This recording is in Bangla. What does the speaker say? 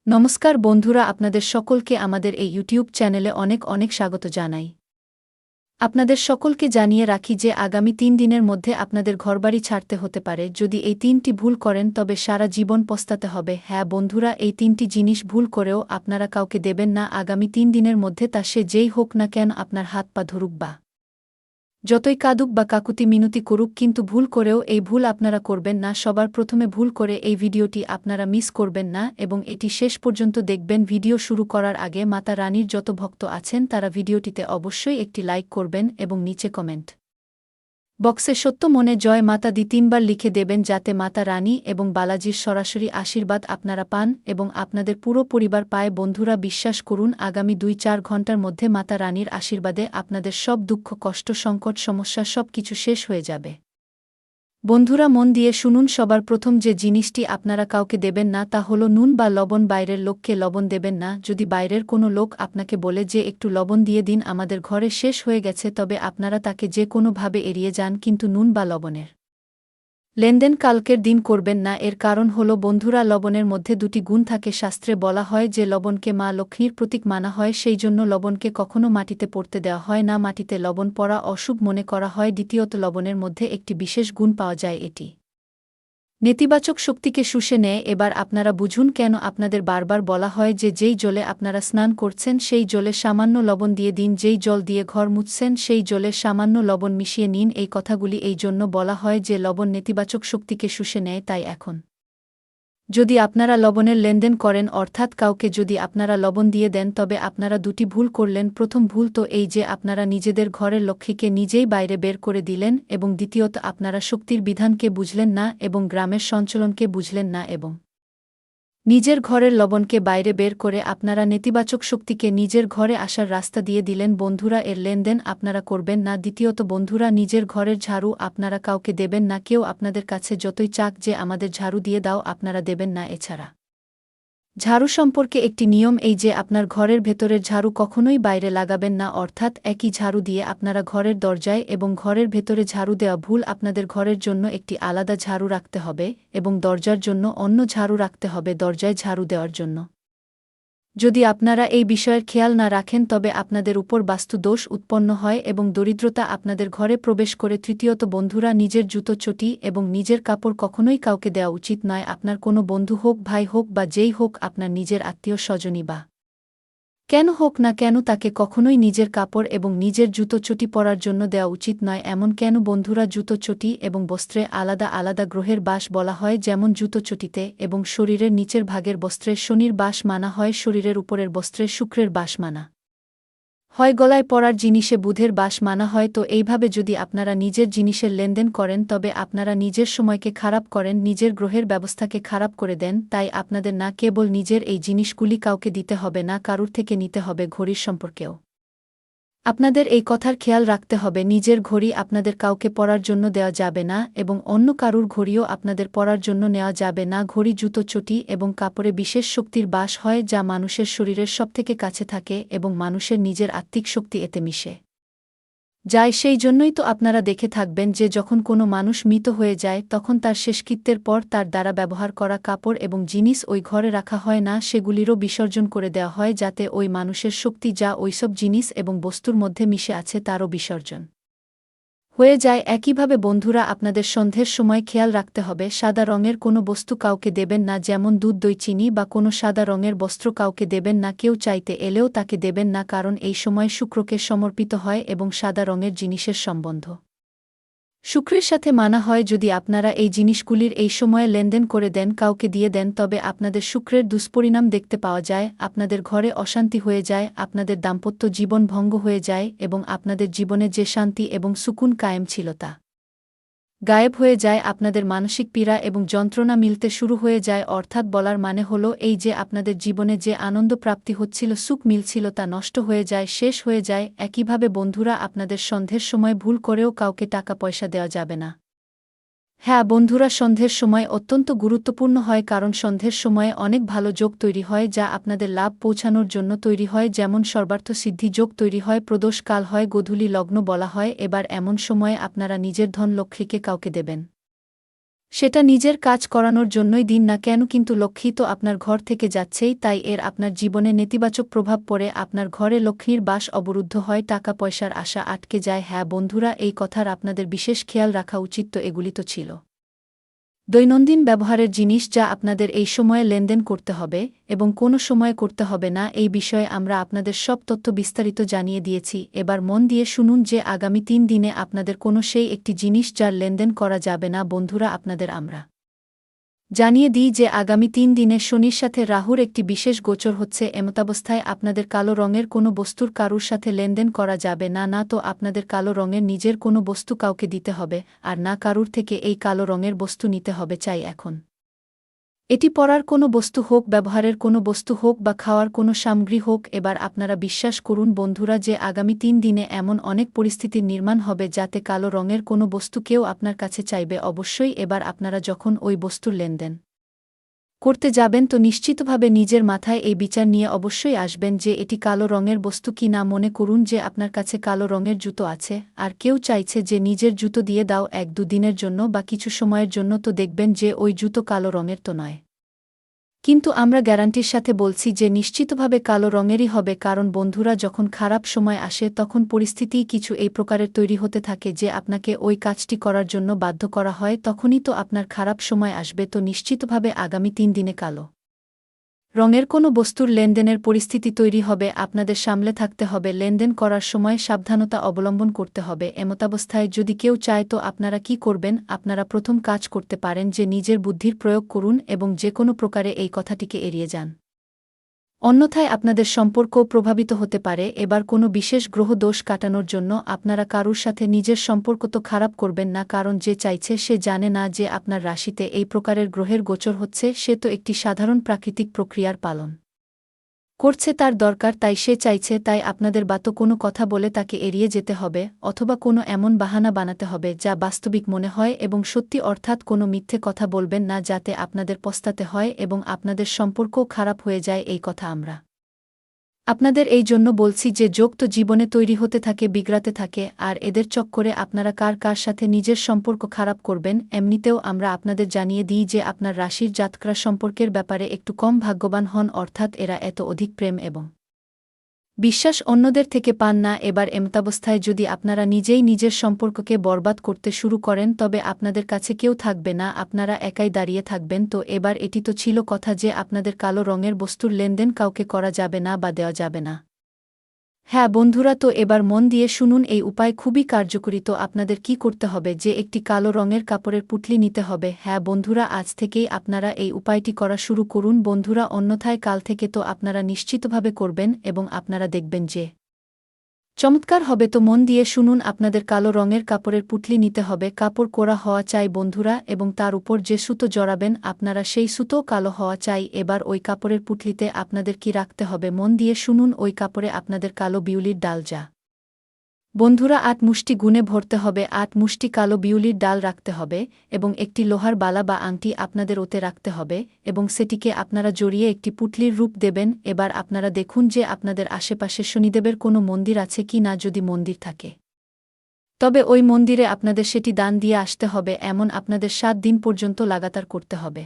নমস্কার বন্ধুরা, আপনাদের সকলকে আমাদের এই ইউটিউব চ্যানেলে অনেক অনেক স্বাগত জানাই। আপনাদের সকলকে জানিয়ে রাখি যে আগামী ৩ দিনের মধ্যে আপনাদের ঘরবাড়ি ছাড়তে হতে পারে। যদি এই ৩টি ভুল করেন তবে সারা জীবন পস্তাতে হবে। হ্যাঁ বন্ধুরা, এই ৩টি জিনিস ভুল করেও আপনারা কাউকে দেবেন না আগামী ৩ দিনের মধ্যে, তা সে যেই হোক না কেন, আপনার হাত পা ধরুক বা যতই কাঁদুক বা কাকুতি মিনতি করুক, কিন্তু ভুল করেও এই ভুল আপনারা করবেন না। সবার প্রথমে ভুল করে এই ভিডিওটি আপনারা মিস করবেন না এবং এটি শেষ পর্যন্ত দেখবেন। ভিডিও শুরু করার আগে মাতা রানীর যত ভক্ত আছেন তারা ভিডিওটিতে অবশ্যই একটি লাইক করবেন এবং নিচে কমেন্ট বক্সে সত্য মনে জয় মাতা দি ৩ বার লিখে দেবেন, যাতে মাতা রানী এবং বালাজির সরাসরি আশীর্বাদ আপনারা পান এবং আপনাদের পুরো পরিবার পায়। বন্ধুরা, বিশ্বাস করুন, আগামী ২-৪ ঘণ্টার মধ্যে মাতা রানীর আশীর্বাদে আপনাদের সব দুঃখ, কষ্ট, সংকট, সমস্যা সব কিছু শেষ হয়ে যাবে। বন্ধুরা, মন দিয়ে শুনুন। সবার প্রথম যে জিনিসটি আপনারা কাউকে দেবেন না তা হলো নুন বা লবণ। বাইরের লোককে লবণ দেবেন না। যদি বাইরের কোনো লোক আপনাকে বলে যে একটু লবণ দিয়ে দিন, আমাদের ঘরে শেষ হয়ে গেছে, তবে আপনারা তাকে যে কোনোভাবে এড়িয়ে যান, কিন্তু নুন বা লবণের লেনদেন কালকের দিন করবেন না। এর কারণ হল বন্ধুরা, লবণের মধ্যে ২টি গুণ থাকে। শাস্ত্রে বলা হয় যে লবণকে মা লক্ষ্মীর প্রতীক মানা হয়, সেই জন্য লবণকে কখনো মাটিতে পড়তে দেওয়া হয় না। মাটিতে লবণ পড়া অশুভ মনে করা হয়। দ্বিতীয়ত, লবণের মধ্যে একটি বিশেষ গুণ পাওয়া যায়, এটি নেতিবাচক শক্তিকে শুষে নেয়। এবার আপনারা বুঝুন কেন আপনাদের বারবার বলা হয় যে যেই জলে আপনারা স্নান করছেন সেই জলে সামান্য লবণ দিয়ে দিন, যেই জল দিয়ে ঘর মুছছেন সেই জলে সামান্য লবণ মিশিয়ে নিন। এই কথাগুলি এই জন্য বলা হয় যে লবণ নেতিবাচক শক্তিকে শুষে নেয়। তাই এখন যদি আপনারা লবণের লেনদেন করেন, অর্থাৎ কাউকে যদি আপনারা লবণ দিয়ে দেন, তবে আপনারা ২টি ভুল করলেন। প্রথম ভুল তো এই যে আপনারা নিজেদের ঘরের লক্ষ্মীকে নিজেই বাইরে বের করে দিলেন, এবং দ্বিতীয়ত আপনারা শক্তির বিধানকে বুঝলেন না এবং গ্রামের সঞ্চালনকে বুঝলেন না এবং নিজের ঘরের লবণকে বাইরে বের করে আপনারা নেতিবাচক শক্তিকে নিজের ঘরে আসার রাস্তা দিয়ে দিলেন। বন্ধুরা, এর লেনদেন আপনারা করবেন না। দ্বিতীয়ত বন্ধুরা, নিজের ঘরের ঝাড়ু আপনারা কাউকে দেবেন না। কেউ আপনাদের কাছে যতই চাক যে আমাদের ঝাড়ু দিয়ে দাও, আপনারা দেবেন না। এছাড়া ঝাড়ু সম্পর্কে একটি নিয়ম এই যে আপনার ঘরের ভেতরের ঝাড়ু কখনোই বাইরে লাগাবেন না, অর্থাৎ একই ঝাড়ু দিয়ে আপনারা ঘরের দরজায় এবং ঘরের ভেতরে ঝাড়ু দেওয়া ভুল। আপনাদের ঘরের জন্য একটি আলাদা ঝাড়ু রাখতে হবে এবং দরজার জন্য অন্য ঝাড়ু রাখতে হবে। দরজায় ঝাড়ু দেওয়ার জন্য যদি আপনারা এই বিষয়ের খেয়াল না রাখেন, তবে আপনাদের উপর বাস্তু দোষ উৎপন্ন হয় এবং দরিদ্রতা আপনাদের ঘরে প্রবেশ করে। তৃতীয়ত বন্ধুরা, নিজের জুতো চটি এবং নিজের কাপড় কখনোই কাউকে দেওয়া উচিত নয়। আপনার কোনো বন্ধু হোক, ভাই হোক বা যেই হোক, আপনার নিজের আত্মীয় স্বজনই বা কেন হোক না কেন, তাকে কখনোই নিজের কাপড় এবং নিজের জুতো চটি পরার জন্য দেওয়া উচিত নয়। এমন কেন বন্ধুরা? জুতো চটি এবং বস্ত্রে আলাদা আলাদা গ্রহের বাস বলা হয়। যেমন জুতো চটিতে এবং শরীরের নিচের ভাগের বস্ত্রে শনির বাস মানা হয়, শরীরের উপরের বস্ত্রে শুক্রের বাস মানা হয়, গলায় পরার জিনিসে বুধের বাস মানা হয়। তো এইভাবে যদি আপনারা নিজের জিনিসের লেনদেন করেন, তবে আপনারা নিজের সময়কে খারাপ করেন, নিজের গ্রহের ব্যবস্থাকে খারাপ করে দেন। তাই আপনাদের না কেবল নিজের এই জিনিসগুলি কাউকে দিতে হবে না, কারুর থেকে নিতে হবে। ঘড়ির সম্পর্কেও আপনাদের এই কথার খেয়াল রাখতে হবে। নিজের ঘড়ি আপনাদের কাউকে পরার জন্য দেওয়া যাবে না এবং অন্য কারুর ঘড়িও আপনাদের পরার জন্য নেওয়া যাবে না। ঘড়ি, জুতো চটি এবং কাপড়ে বিশেষ শক্তির বাস হয়, যা মানুষের শরীরের সবথেকে কাছে থাকে এবং মানুষের নিজের আত্মিক শক্তি এতে মিশে যায়। সেই জন্যই তো আপনারা দেখে থাকবেন যে যখন কোনো মানুষ মৃত হয়ে যায়, তখন তার শেষকৃত্যের পর তার দ্বারা ব্যবহার করা কাপড় এবং জিনিস ওই ঘরে রাখা হয় না, সেগুলিরও বিসর্জন করে দেওয়া হয়, যাতে ওই মানুষের শক্তি যা ওইসব জিনিস এবং বস্তুর মধ্যে মিশে আছে তারও বিসর্জন হয়ে যায়। একইভাবে বন্ধুরা, আপনাদের সন্ধ্যের সময় খেয়াল রাখতে হবে সাদা রঙের কোনো বস্তু কাউকে দেবেন না, যেমন দুধ, দই, চিনি বা কোনো সাদা রঙের বস্ত্র কাউকে দেবেন না। কেউ চাইতে এলেও তাকে দেবেন না, কারণ এই সময় শুক্রকে সমর্পিত হয় এবং সাদা রঙের জিনিসের সম্বন্ধ শুক্রের সাথে মানা হয়। যদি আপনারা এই জিনিসগুলির এই সময়ে লেনদেন করে দেন, কাউকে দিয়ে দেন, তবে আপনাদের শুক্রের দুষ্পরিণাম দেখতে পাওয়া যায়। আপনাদের ঘরে অশান্তি হয়ে যায়, আপনাদের দাম্পত্য জীবন ভঙ্গ হয়ে যায় এবং আপনাদের জীবনে যে শান্তি এবং সুকুন কায়েম ছিল তা গায়েব হয়ে যায়। আপনাদের মানসিক পীড়া এবং যন্ত্রণা মিলতে শুরু হয়ে যায়। অর্থাৎ বলার মানে হলো এই যে আপনাদের জীবনে যে আনন্দ প্রাপ্তি হচ্ছিল, সুখ মিলছিল, তা নষ্ট হয়ে যায়, শেষ হয়ে যায়। একইভাবে বন্ধুরা, আপনাদের সন্ধ্যের সময় ভুল করেও কাউকে টাকা পয়সা দেওয়া যাবে না। হ্যাঁ বন্ধুরা, সন্ধ্যের সময় অত্যন্ত গুরুত্বপূর্ণ হয়, কারণ সন্ধ্যের সময়ে অনেক ভালো যোগ তৈরি হয়, যা আপনাদের লাভ পৌঁছানোর জন্য তৈরি হয়। যেমন সর্বার্থ সিদ্ধি যোগ তৈরি হয়, প্রদোষ কাল হয়, গোধূলি লগ্ন বলা হয়। এবার এমন সময়ে আপনারা নিজের ধন লক্ষ্মীকে কাউকে দেবেন, সেটা নিজের কাজ করানোর জন্যই দিন না কেন, কিন্তু লক্ষ্মী তো আপনার ঘর থেকে যাচ্ছেই, তাই এর আপনার জীবনে নেতিবাচক প্রভাব পড়ে, আপনার ঘরে লক্ষ্মীর বাস অবরুদ্ধ হয়, টাকা পয়সার আশা আটকে যায়। হ্যাঁ বন্ধুরা, এই কথার আপনাদের বিশেষ খেয়াল রাখা উচিত। তো এগুলি তো ছিল দৈনন্দিন ব্যবহারের জিনিস যা আপনাদের এই সময়ে লেনদেন করতে হবে এবং কোনো সময়ে করতে হবে না, এই বিষয়ে আমরা আপনাদের সব তথ্য বিস্তারিত জানিয়ে দিয়েছি। এবার মন দিয়ে শুনুন যে আগামী 3 দিনে আপনাদের কোনো সেই একটি জিনিস যার লেনদেন করা যাবে না। বন্ধুরা, আপনাদের আমরা জানিয়ে দিই যে আগামী 3 দিনে শনির সাথে রাহুর একটি বিশেষ গোচর হচ্ছে। এমতাবস্থায় আপনাদের কালো রঙের কোনো বস্তুর কারুর সাথে লেনদেন করা যাবে না। না তো আপনাদের কালো রঙের নিজের কোনো বস্তু কাউকে দিতে হবে, আর না কারুর থেকে এই কালো রঙের বস্তু নিতে হবে। চাই এখন এটি পরার কোনো বস্তু হোক, ব্যবহারের কোনো বস্তু হোক বা খাওয়ার কোনো সামগ্রী হোক, এবার আপনারা বিশ্বাস করুন বন্ধুরা যে আগামী 3 দিনে এমন অনেক পরিস্থিতির নির্মাণ হবে যাতে কালো রঙের কোনো বস্তু কেউ আপনার কাছে চাইবে। অবশ্যই এবার আপনারা যখন ওই বস্তুর লেনদেন করতে যাবেন তো নিশ্চিতভাবে নিজের মাথায় এই বিচার নিয়ে অবশ্যই আসবেন যে এটি কালো রঙের বস্তু কি না। মনে করুন যে আপনার কাছে কালো রঙের জুতো আছে, আর কেউ চাইছে যে নিজের জুতো দিয়ে দাও 1-2 দিনের জন্য বা কিছু সময়ের জন্য, তো দেখবেন যে ওই জুতো কালো রঙের তো নয়, কিন্তু আমরা গ্যারান্টির সাথে বলছি যে নিশ্চিতভাবে কালো রঙেরই হবে। কারণ বন্ধুরা, যখন খারাপ সময় আসে তখন পরিস্থিতিই কিছু এই প্রকারের তৈরি হতে থাকে যে আপনাকে ওই কাজটি করার জন্য বাধ্য করা হয়, তখনই তো আপনার খারাপ সময় আসবে। তো নিশ্চিতভাবে আগামী 3 দিনে কালো রঙের কোনো বস্তুর লেনদেনের পরিস্থিতি তৈরি হবে। আপনাদের সামলে থাকতে হবে, লেনদেন করার সময় সাবধানতা অবলম্বন করতে হবে। এমতাবস্থায় যদি কেউ চায় তো আপনারা কি করবেন? আপনারা প্রথম কাজ করতে পারেন যে নিজের বুদ্ধির প্রয়োগ করুন এবং যে কোনো প্রকারে এই কথাটিকে এড়িয়ে যান, অন্যথায় আপনাদের সম্পর্কও প্রভাবিত হতে পারে। এবার কোনো বিশেষ গ্রহ দোষ কাটানোর জন্য আপনারা কারুর সাথে নিজের সম্পর্ক তো খারাপ করবেন না, কারণ যে চাইছে সে জানে না যে আপনার রাশিতে এই প্রকারের গ্রহের গোচর হচ্ছে। সে তো একটি সাধারণ প্রাকৃতিক প্রক্রিয়ার পালন করছে, তার দরকার তাই সে চাইছে। তাই আপনাদের বা তো কোনো কথা বলে তাকে এড়িয়ে যেতে হবে, অথবা কোনো এমন বাহানা বানাতে হবে যা বাস্তবিক মনে হয় এবং সত্যি, অর্থাৎ কোনো মিথ্যে কথা বলবেন না যাতে আপনাদের পস্তাতে হয় এবং আপনাদের সম্পর্কও খারাপ হয়ে যায়। এই কথা আমরা আপনাদের এই জন্য বলছি যে যোগ তো জীবনে তৈরি হতে থাকে, বিগড়াতে থাকে, আর এদের চক্করে আপনারা কার কার সাথে নিজের সম্পর্ক খারাপ করবেন। এমনিতেও আমরা আপনাদের জানিয়ে দিই যে আপনার রাশির জাতকরা সম্পর্কের ব্যাপারে একটু কম ভাগ্যবান হন, অর্থাৎ এরা এত অধিক প্রেম এবং বিশ্বাস অন্যদের থেকে পান না। এবার এমতাবস্থায় যদি আপনারা নিজেই নিজের সম্পর্ককে বরবাদ করতে শুরু করেন তবে আপনাদের কাছে কেউ থাকবে না, আপনারা একাই দাঁড়িয়ে থাকবেন। তো এবার এটি তো ছিল কথা যে আপনাদের কালো রঙের বস্তুর লেনদেন কাউকে করা যাবে না বা দেওয়া যাবে না। হ্যাঁ বন্ধুরা, তো এবার মন দিয়ে শুনুন, এই উপায় খুবই কার্যকরী। তো আপনাদের কি করতে হবে যে একটি কালো রঙের কাপড়ের পুঁটলি নিতে হবে। হ্যাঁ বন্ধুরা, আজ থেকেই আপনারা এই উপায়টি করা শুরু করুন বন্ধুরা, অন্যথায় কাল থেকে তো আপনারা নিশ্চিতভাবে করবেন এবং আপনারা দেখবেন যে চমৎকার হবে। তো মন দিয়ে শুনুন, আপনাদের কালো রঙের কাপড়ের পুঁটলি নিতে হবে, কাপড় কোরা হওয়া চাই বন্ধুরা, এবং তার উপর যে সুতো জড়াবেন আপনারা সেই সুতো কালো হওয়া চাই। এবার ওই কাপড়ের পুঁটলিতে আপনাদের কি রাখতে হবে মন দিয়ে শুনুন, ওই কাপড়ে আপনাদের কালো বিউলির ডাল যা বন্ধুরা 8 মুষ্টি গুণে ভরতে হবে, 8 মুষ্টি কালো বিউলির ডাল রাখতে হবে এবং একটি লোহার বালা বা আংটি আপনাদের ওতে রাখতে হবে এবং সেটিকে আপনারা জড়িয়ে একটি পুঁটলির রূপ দেবেন। এবার আপনারা দেখুন যে আপনাদের আশেপাশে শনিদেবের কোনো মন্দির আছে কি না, যদি মন্দির থাকে তবে ওই মন্দিরে আপনাদের সেটি দান দিয়ে আসতে হবে। এমন আপনাদের 7 দিন পর্যন্ত লাগাতার করতে হবে।